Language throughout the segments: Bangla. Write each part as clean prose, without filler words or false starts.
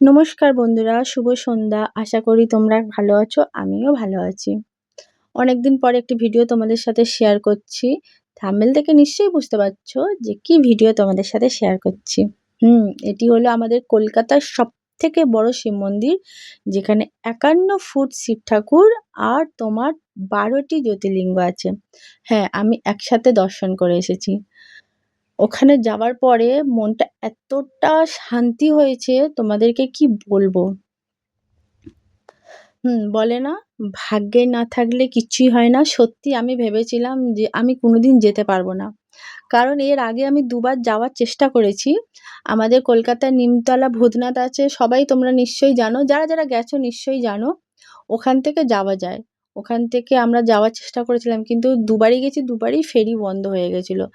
নমস্কার বন্ধুরা, শুভ সন্ধ্যা। আশা করি তোমরা ভালো আছো, আমিও ভালো আছি। অনেকদিন পরে একটি ভিডিও তোমাদের সাথে শেয়ার করছি। থাম্বনেল থেকে নিশ্চয়ই বুঝতে পারছো যে কি ভিডিও তোমাদের সাথে শেয়ার করছি। এটি হলো আমাদের কলকাতার সবথেকে বড় শিব মন্দির, যেখানে ৫১ ফুট শিব ঠাকুর আর তোমার ১২টি জ্যোতির্লিঙ্গ আছে। হ্যাঁ, আমি একসাথে দর্শন করে এসেছি। ওখানে যাওয়ার পরে মনটা এতটা শান্তি হয়েছে, তোমাদেরকে কি বলবো। বলে না, ভাগ্যে না থাকলে কিচ্ছুই হয় না। সত্যি আমি ভেবেছিলাম যে আমি কোনোদিন যেতে পারবো না। কারণ এর আগে আমি ২ বার যাওয়ার চেষ্টা করেছি। আমাদের কলকাতার নিমতলা ভূতনাথ আছে, সবাই তোমরা নিশ্চয়ই জানো। যারা, যারা গেছো নিশ্চয়ই জানো। ওখান থেকে যাওয়া যায়। ওখান থেকে আমরা যাওয়ার চেষ্টা করেছিলাম, কিন্তু ২ বারই গেছি, ২ বারই ফেরি বন্ধ হয়ে গেছিলো।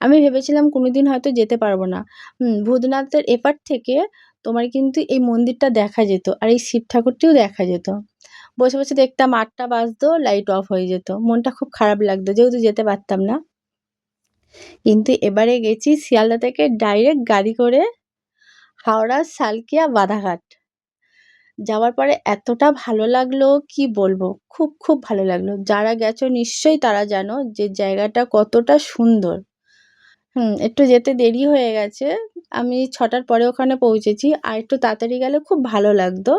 আমি ভেবেছিলাম কোনোদিন হয়তো যেতে পারবো না। ভূতনাথের এপার থেকে তোমার কিন্তু এই মন্দিরটা দেখা যেত, আর এই শিব ঠাকুরটিও দেখা যেত। বসে, বসে দেখতাম ৮টা বাজতো, লাইট অফ হয়ে যেত। মনটা খুব খারাপ লাগতো, যেহেতু যেতে পারতাম না। কিন্তু এবারে গেছি শিয়ালদা থেকে ডাইরেক্ট গাড়ি করে হাওড়া, সালকিয়া, বাধাঘাট। যাওয়ার পরে এতটা ভালো লাগলো কি বলবো, খুব খুব ভালো লাগলো। যারা গেছো নিশ্চয়ই তারা জানো যে জায়গাটা কতটা সুন্দর। একটু যেতে দেরি হয়ে গেছে। আমি ৬টার পরে ওখানে পৌঁছেছি। আর একটু তাড়াতাড়ি গেলে খুব ভালো লাগতো।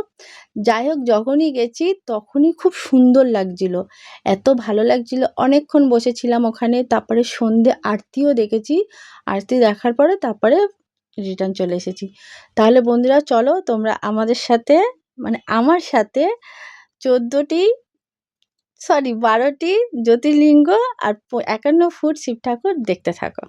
যাই হোক, যখনই গেছি তখনই খুব সুন্দর লাগছিল। এত ভালো লাগছিল, অনেকক্ষণ বসেছিলাম ওখানে। তারপরে সন্ধ্যে আরতিও দেখেছি। আরতি দেখার পরে তারপরে রিটার্ন চলে এসেছি। তাহলে বন্ধুরা চলো তোমরা আমাদের সাথে, মানে আমার সাথে ১৪টি, সরি ১২টি জ্যোতির্লিঙ্গ আর ৫১ ফুট শিব ঠাকুর দেখতে থাকো।